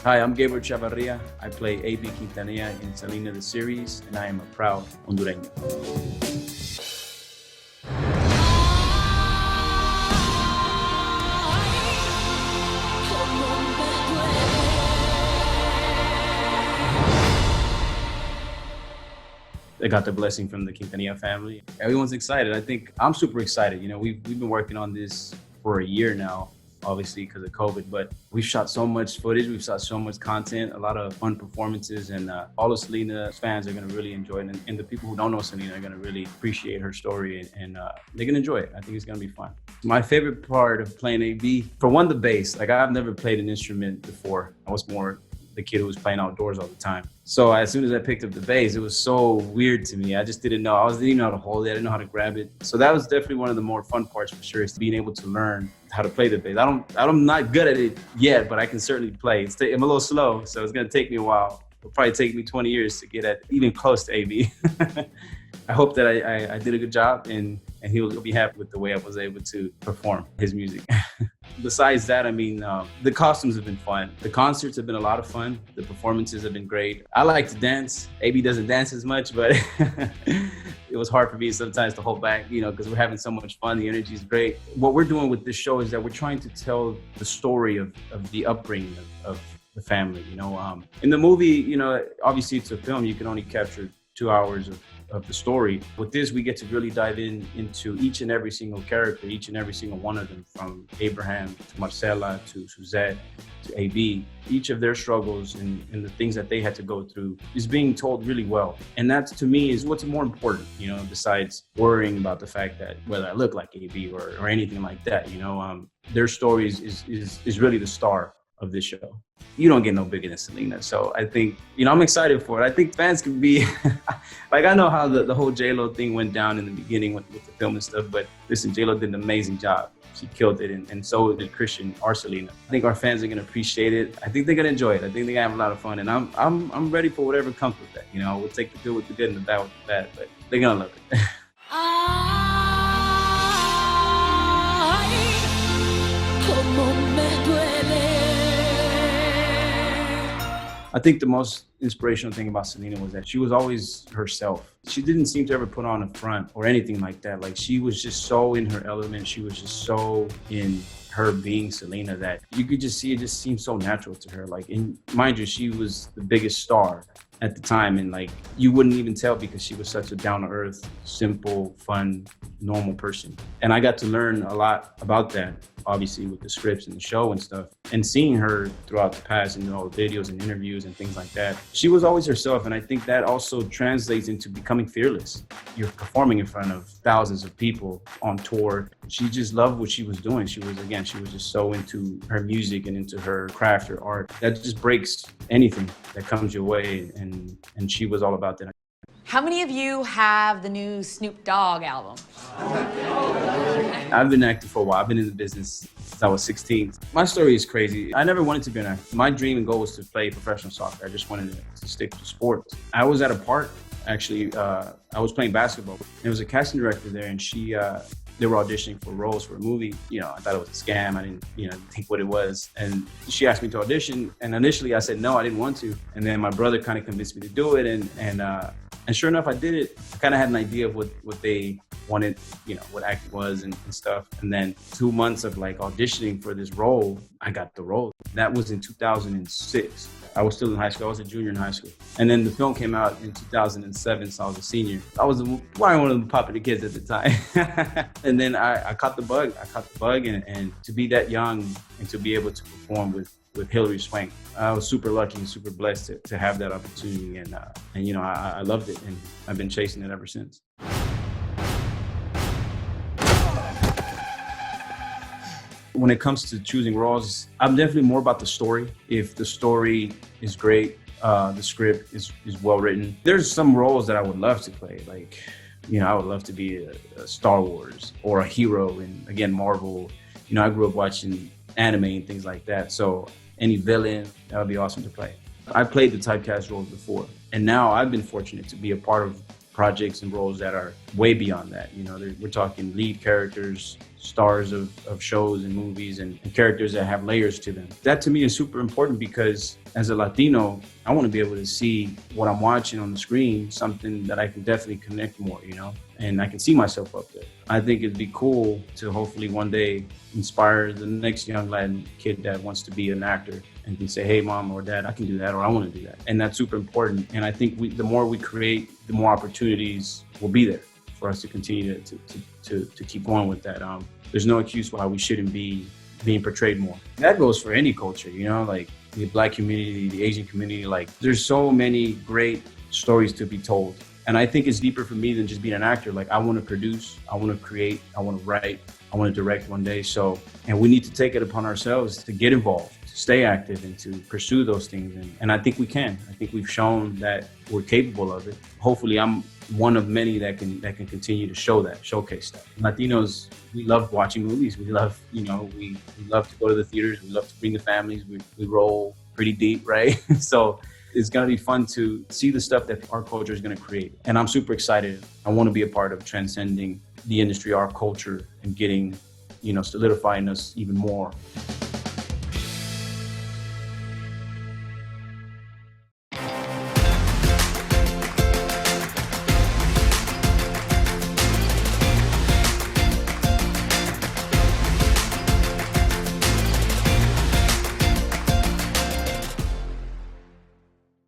Hi, I'm Gabriel Chavarria. I play A.B. Quintanilla in Selena the series, and I am a proud Hondureño. I got the blessing from the Quintanilla family. Everyone's excited. I think I'm super excited. You know, we've been working on this for a year now, obviously because of COVID, but we've shot so much footage, we've shot so much content, a lot of fun performances, and all the Selena fans are gonna really enjoy it. And the people who don't know Selena are gonna really appreciate her story, and they're gonna enjoy it. I think it's gonna be fun. My favorite part of playing AB, for one, the bass. Like, I've never played an instrument before. I was more the kid who was playing outdoors all the time. So as soon as I picked up the bass, it was so weird to me. I just didn't know. I didn't know how to hold it. I didn't know how to grab it. So that was definitely one of the more fun parts for sure, is being able to learn how to play the bass. I'm not good at it yet, but I can certainly play. I'm a little slow, so it's gonna take me a while. It'll probably take me 20 years to get at even close to AB. I hope that I did a good job, and he'll be happy with the way I was able to perform his music. Besides that, I mean, the costumes have been fun. The concerts have been a lot of fun. The performances have been great. I like to dance. AB doesn't dance as much, but it was hard for me sometimes to hold back, you know, because we're having so much fun. The energy is great. What we're doing with this show is that we're trying to tell the story of the upbringing of the family, you know. In the movie, you know, obviously it's a film. You can only capture 2 hours of the story. With this, we get to really dive into each and every single character, each and every single one of them, from Abraham to Marcela to Suzette to AB. Each of their struggles and the things that they had to go through is being told really well. And that, to me, is what's more important, you know, besides worrying about the fact that whether I look like AB or anything like that, you know. Their stories is really the star of this show. You don't get no bigger than Selena. So I think, you know, I'm excited for it. I think fans can be, like, I know how the whole J-Lo thing went down in the beginning with the film and stuff, but listen, J-Lo did an amazing job. She killed it, and so did Christian or Selena. I think our fans are gonna appreciate it. I think they're gonna enjoy it. I think they're gonna have a lot of fun, and I'm ready for whatever comes with that. You know, we'll take the good with the good and the bad with the bad, but they're gonna love it. I think the most inspirational thing about Selena was that she was always herself. She didn't seem to ever put on a front or anything like that. Like, she was just so in her element. She was just so in her being Selena that you could just see it just seemed so natural to her. Like, and mind you, she was the biggest star at the time, and like, you wouldn't even tell because she was such a down-to-earth, simple, fun, normal person. And I got to learn a lot about that, obviously, with the scripts and the show and stuff, and seeing her throughout the past and all the videos and interviews and things like that. She was always herself, and I think that also translates into becoming fearless. You're performing in front of thousands of people on tour. She just loved what she was doing. She was just so into her music and into her craft, her art. That just breaks anything that comes your way, and she was all about that. How many of you have the new Snoop Dogg album? I've been acting for a while. I've been in the business since I was 16. My story is crazy. I never wanted to be an actor. My dream and goal was to play professional soccer. I just wanted to stick to sports. I was at a park, actually. I was playing basketball. There was a casting director there, and they were auditioning for roles for a movie. You know, I thought it was a scam. I didn't, think what it was. And she asked me to audition. And initially I said no, I didn't want to. And then my brother kind of convinced me to do it. And sure enough, I did it. I kind of had an idea of what they wanted, what acting was and stuff. And then 2 months of like auditioning for this role, I got the role. That was in 2006. I was still in high school. I was a junior in high school. And then the film came out in 2007, so I was a senior. I was probably one of the popular kids at the time. And then I caught the bug. And to be that young and to be able to perform with Hilary Swank, I was super lucky and super blessed to have that opportunity. And I loved it, and I've been chasing it ever since. When it comes to choosing roles, I'm definitely more about the story. If the story is great, the script is well written. There's some roles that I would love to play. Like, I would love to be a Star Wars or a hero in, again, Marvel. I grew up watching anime and things like that. So any villain, that would be awesome to play. I played the typecast roles before, and now I've been fortunate to be a part of projects and roles that are way beyond that. You know, we're talking lead characters, stars of shows and movies, and characters that have layers to them. That to me is super important because as a Latino, I want to be able to see what I'm watching on the screen, something that I can definitely connect more, you know, and I can see myself up there. I think it'd be cool to hopefully one day inspire the next young Latin kid that wants to be an actor and can say, hey, mom or dad, I can do that, or I want to do that. And that's super important. And I think the more we create, the more opportunities will be there for us to continue to keep going with that. There's no excuse why we shouldn't be being portrayed more. That goes for any culture, you know, like the Black community, the Asian community, like there's so many great stories to be told. And I think it's deeper for me than just being an actor. Like I want to produce, I want to create, I want to write, I want to direct one day. So, and we need to take it upon ourselves to get involved, to stay active and to pursue those things. And I think we can. I think we've shown that we're capable of it. Hopefully I'm one of many that can continue to showcase that. Latinos, we love watching movies. We love, you know, we love to go to the theaters. We love to bring the families. We roll pretty deep, right? So it's going to be fun to see the stuff that our culture is going to create. And I'm super excited. I want to be a part of transcending the industry, our culture, and getting, you know, solidifying us even more.